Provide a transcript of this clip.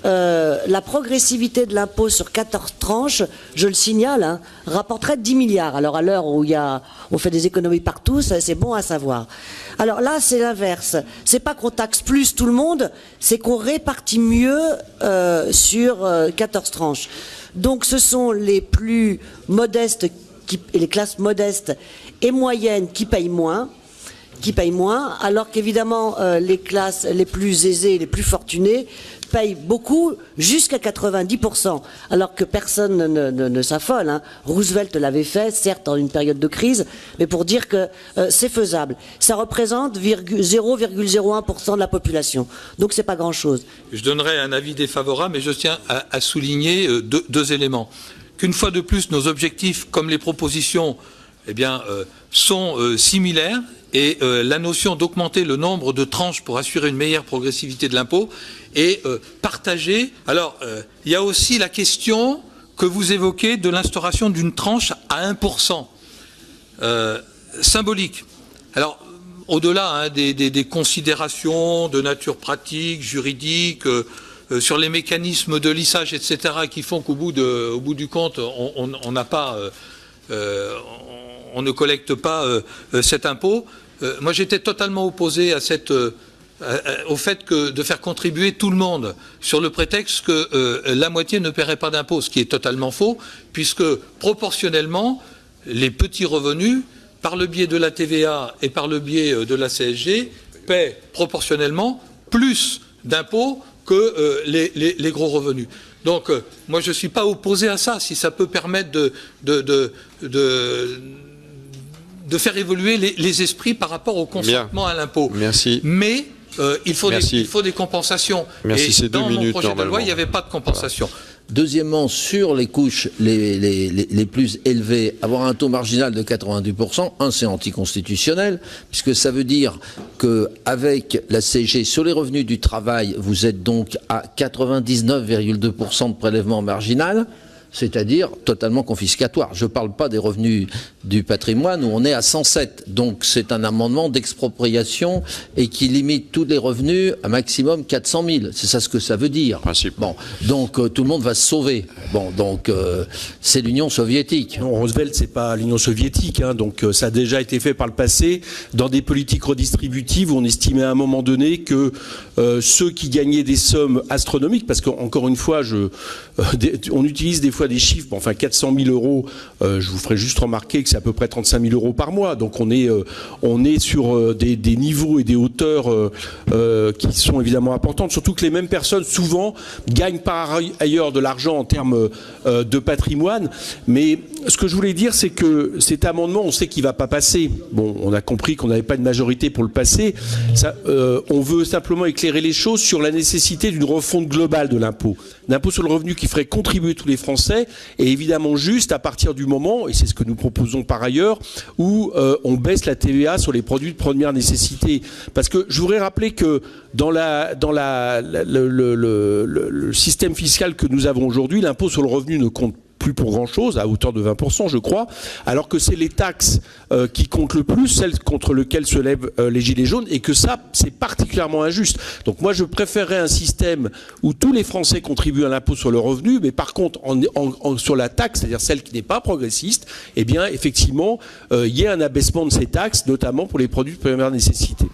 la progressivité de l'impôt sur 14 tranches, je le signale, hein, rapporterait 10 milliards. Alors à l'heure où on fait des économies partout, c'est bon à savoir. Alors là, c'est l'inverse. C'est pas qu'on taxe plus tout le monde, c'est qu'on répartit mieux sur 14 tranches. Donc ce sont les plus modestes et les classes modestes et moyennes qui payent moins, alors qu'évidemment les classes les plus aisées, les plus fortunées payent beaucoup, jusqu'à 90%, alors que personne ne s'affole. Hein. Roosevelt l'avait fait, certes dans une période de crise, mais pour dire que c'est faisable. Ça représente 0,01% de la population, donc c'est pas grand-chose. Je donnerai un avis défavorable, mais je tiens à souligner deux éléments. Qu'une fois de plus, nos objectifs, comme les propositions, sont similaires, et la notion d'augmenter le nombre de tranches pour assurer une meilleure progressivité de l'impôt est partagée. Alors, il y a aussi la question que vous évoquez de l'instauration d'une tranche à 1%, symbolique. Alors, au-delà des considérations de nature pratique, juridique, sur les mécanismes de lissage, etc., qui font qu'au bout du compte, on n'a pas... on ne collecte pas cet impôt. Moi, j'étais totalement opposé à au fait de faire contribuer tout le monde sur le prétexte que la moitié ne paierait pas d'impôt, ce qui est totalement faux, puisque proportionnellement, les petits revenus, par le biais de la TVA et par le biais de la CSG, paient proportionnellement plus d'impôts que les gros revenus. Donc, moi, je ne suis pas opposé à ça, si ça peut permettre de faire évoluer les esprits par rapport au consentement à l'impôt. Merci. Mais il faut des compensations. Merci, et dans mon projet de loi, il n'y avait pas de compensation. Voilà. Deuxièmement, sur les couches les plus élevées, avoir un taux marginal de 90%, c'est anticonstitutionnel, puisque ça veut dire qu'avec la CSG sur les revenus du travail, vous êtes donc à 99,2% de prélèvement marginal, c'est-à-dire totalement confiscatoire. Je ne parle pas des revenus du patrimoine où on est à 107. Donc c'est un amendement d'expropriation et qui limite tous les revenus à maximum 400 000. C'est ça ce que ça veut dire. Principe. Bon, donc tout le monde va se sauver. Bon, donc c'est l'Union soviétique. Non, Roosevelt, c'est pas l'Union soviétique. Hein, donc ça a déjà été fait par le passé dans des politiques redistributives où on estimait à un moment donné que ceux qui gagnaient des sommes astronomiques, parce qu'encore une fois, on utilise des fois des chiffres, enfin 400 000 euros, je vous ferai juste remarquer que c'est à peu près 35 000 euros par mois. Donc on est sur des niveaux et des hauteurs qui sont évidemment importantes, surtout que les mêmes personnes souvent gagnent par ailleurs de l'argent en termes de patrimoine. Mais ce que je voulais dire, c'est que cet amendement, on sait qu'il ne va pas passer. Bon, on a compris qu'on n'avait pas de majorité pour le passer. On veut simplement éclairer les choses sur la nécessité d'une refonte globale de l'impôt. L'impôt sur le revenu qui ferait contribuer tous les Français est évidemment juste à partir du moment, et c'est ce que nous proposons par ailleurs, où on baisse la TVA sur les produits de première nécessité. Parce que je voudrais rappeler que dans le système fiscal que nous avons aujourd'hui, l'impôt sur le revenu ne compte plus pour grand-chose, à hauteur de 20%, je crois, alors que c'est les taxes qui comptent le plus, celles contre lesquelles se lèvent les gilets jaunes, et que ça, c'est particulièrement injuste. Donc moi, je préférerais un système où tous les Français contribuent à l'impôt sur le revenu, mais par contre, sur la taxe, c'est-à-dire celle qui n'est pas progressiste, eh bien, effectivement, il y ait un abaissement de ces taxes, notamment pour les produits de première nécessité.